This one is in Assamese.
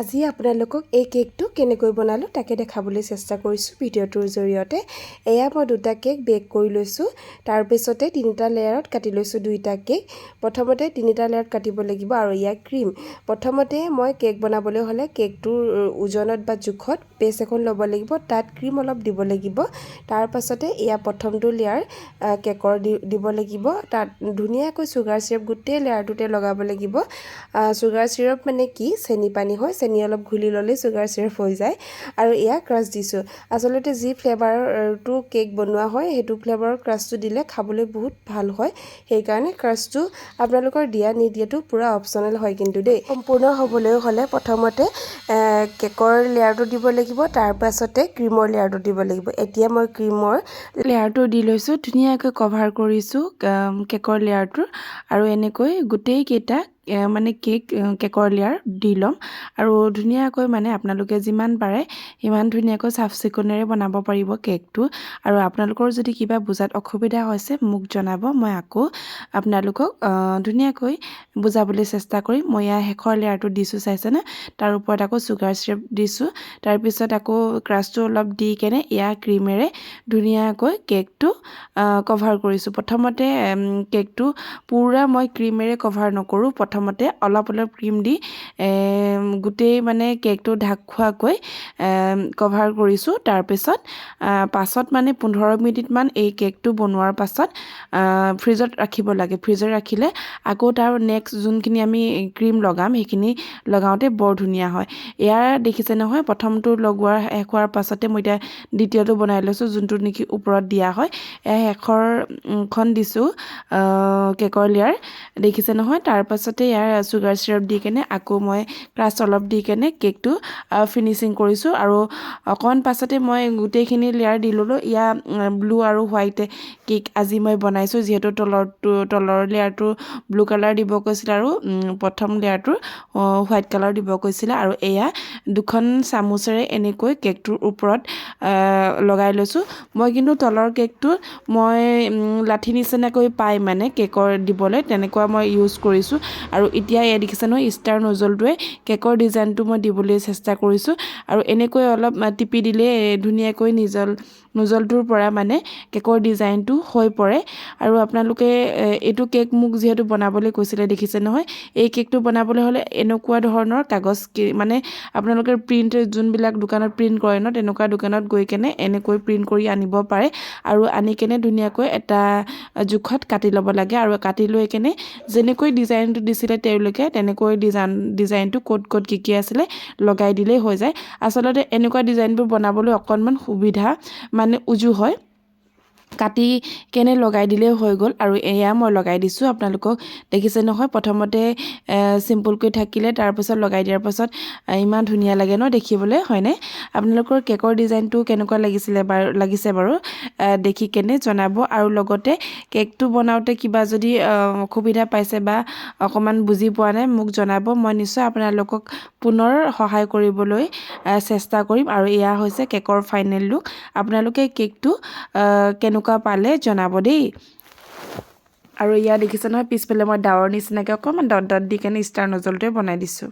আজি আপোনালোকক এই কেকটো কেনেকৈ বনালো তাকে দেখাবলৈ চেষ্টা কৰিছোঁ ভিডিঅ'টোৰ জৰিয়তে। এয়া মই দুটা কেক বেক কৰি লৈছোঁ। তাৰ পিছতে তিনিটা লেয়াৰত কাটি লৈছোঁ দুইটা কেক। প্ৰথমতে তিনিটা লেয়াৰত কাটিব লাগিব আৰু ইয়া ক্ৰীম। প্ৰথমতে মই কেক বনাবলৈ হ'লে কেকটোৰ ওজনত বা জোখত বেছ এখন ল'ব লাগিব, তাত ক্ৰীম অলপ দিব লাগিব। তাৰ পাছতে এয়া প্ৰথমটো লেয়াৰ কেকৰ দিব লাগিব। তাত ধুনীয়াকৈ চুগাৰ চিৰাপ গোটেই লেয়াৰটোতে লগাব লাগিব। চুগাৰ চিৰাপ মানে কি চেনি পানী হয়, চেনি অলপ ঘুলি ল'লে চুগাৰ চিৰাপ হৈ যায়। আৰু এয়া ক্ৰাছ দিছোঁ। আচলতে যি ফ্লেভাৰটো কেক বনোৱা হয় সেইটো ফ্লেভাৰৰ ক্ৰাছটো দিলে খাবলৈ বহুত ভাল হয়। সেইকাৰণে ক্ৰাছটো আপোনালোকৰ দিয়া নিদিয়াটো পূৰা অপশ্যনেল হয় কিন্তু দেই। সম্পূৰ্ণ হ'বলৈ হ'লে প্ৰথমতে কেকৰ লেয়াৰটো দিব লাগিব, তাৰ পাছতে ক্ৰীমৰ লেয়াৰটো দিব লাগিব। এতিয়া মই ক্ৰীমৰ লেয়াৰটো দি লৈছোঁ, ধুনীয়াকৈ কভাৰ কৰিছোঁ কেকৰ লেয়াৰটোৰ। আৰু এনেকৈ গোটেইকেইটা মানে কেকৰ লেয়াৰ দি ল'ম আৰু ধুনীয়াকৈ মানে আপোনালোকে যিমান পাৰে সিমান ধুনীয়াকৈ চাফ চিকুণেৰে বনাব পাৰিব কেকটো। আৰু আপোনালোকৰ যদি কিবা বুজাত অসুবিধা হৈছে মোক জনাব, মই আকৌ আপোনালোকক ধুনীয়াকৈ বুজাবলৈ চেষ্টা কৰিম। মই ইয়াৰ শেষৰ লেয়াৰটো দিছোঁ চাইছেনে, তাৰ ওপৰত আকৌ চুগাৰ চিৰাপ দিছোঁ। তাৰপিছত আকৌ ক্ৰাছটো অলপ দি কেনে ইয়াৰ ক্ৰীমেৰে ধুনীয়াকৈ কেকটো কভাৰ কৰিছোঁ। প্ৰথমতে কেকটো পূৰা মই ক্ৰীমেৰে কভাৰ নকৰোঁ, প্ৰথমতে অলপ অলপ ক্ৰীম দি গোটেই মানে কেকটো ঢাক খোৱাকৈ কভাৰ কৰিছোঁ। তাৰপিছত পাছত মানে 15 মিনিটমান এই কেকটো বনোৱাৰ পাছত ফ্ৰিজত ৰাখিব লাগে। ফ্ৰিজত ৰাখিলে আকৌ তাৰ নেক্সট যোনখিনি আমি ক্ৰীম লগাম সেইখিনি লগাওঁতে বৰ ধুনীয়া হয়। ইয়াৰ দেখিছে নহয়, প্ৰথমটো লগোৱাৰ শেষ হোৱাৰ পাছতে মই এতিয়া দ্বিতীয়টো বনাই লৈছোঁ, যোনটো নেকি ওপৰত দিয়া হয়। শেষৰখন দিছোঁ কেকৰ লেয়াৰ, দেখিছে নহয়। তাৰ পাছতে ইয়াৰ চুগাৰ চিৰাপ দি কেনে আকৌ মই ক্ৰাছ অলপ দি কেনে কেকটো ফিনিচিং কৰিছোঁ। আৰু অকণ পাছতে মই গোটেইখিনি লেয়াৰ দি ল'লোঁ। ইয়াৰ ব্লু আৰু হোৱাইট কেক আজি মই বনাইছোঁ, যিহেতু তলৰ লেয়াৰটো ব্লু কালাৰ দিব কৈছিলে আৰু প্ৰথম লেয়াৰটোৰ হোৱাইট কালাৰ দিব কৈছিলে। আৰু এয়া দুখন চামুচেৰে এনেকৈ কেকটোৰ ওপৰত লগাই লৈছোঁ। মই কিন্তু তলৰ কেকটো মই লাঠি নিচিনাকৈ পাই মানে কেকৰ দিবলৈ তেনেকুৱা মই ইউজ কৰিছোঁ। আৰু এতিয়া এয়া দেখিছে নহয়, ষ্টাৰ নজলটোৱে কেকৰ ডিজাইনটো মই দিবলৈ চেষ্টা কৰিছোঁ। আৰু এনেকৈ অলপ টিপি দিলে ধুনীয়াকৈ নজলটোৰ পৰা মানে কেকৰ ডিজাইনটো হৈ পৰে। আৰু আপোনালোকে এইটো কেক মোক যিহেতু বনাবলৈ কৈছিলে, দেখিছে নহয়। এই কেকটো বনাবলৈ হ'লে এনেকুৱা ধৰণৰ কাগজ মানে আপোনালোকে প্ৰিণ্ট যোনবিলাক দোকানত প্ৰিণ্ট কৰে ন, তেনেকুৱা দোকানত গৈ কেনে এনেকৈ প্ৰিণ্ট কৰি আনিব পাৰে। আৰু আনি কেনে ধুনীয়াকৈ এটা জোখত কাটি ল'ব লাগে। আৰু কাটি লৈ কেনে যেনেকৈ ডিজাইনটো দিছিলে তেওঁলোকে তেনেকৈ ডিজাইনটো ক'ত কি আছিলে লগাই দিলেই হৈ যায়। আচলতে এনেকুৱা ডিজাইনবোৰ বনাবলৈ অকণমান সুবিধা মানে উজু হয়, কাটি কেনে লগাই দিলেই হৈ গ'ল। আৰু এয়া মই লগাই দিছোঁ, আপোনালোকক দেখিছে নহয়। প্ৰথমতে চিম্পুলকৈ থাকিলে, তাৰপিছত লগাই দিয়াৰ পাছত ইমান ধুনীয়া লাগে ন দেখিবলৈ, হয়নে? আপোনালোকৰ কেকৰ ডিজাইনটো কেনেকুৱা লাগিছে বাৰু দেখি কেনে জনাব। আৰু লগতে কেকটো বনাওঁতে কিবা যদি অসুবিধা পাইছে বা অকণমান বুজি পোৱা নাই মোক জনাব, মই নিশ্চয় আপোনালোকক পুনৰ সহায় কৰিবলৈ চেষ্টা কৰিম। আৰু এয়া হৈছে কেকৰ ফাইনেল লুক। আপোনালোকে কেকটো কেনেকুৱা পালে জনাব দেই। আৰু ইয়াত দেখিছে নহয়, পিছফালে মই ডাৱৰ নিচিনাকৈ অকণমান ডট ডট দি কেনে ষ্টাৰ নজলটোৱে বনাই দিছোঁ।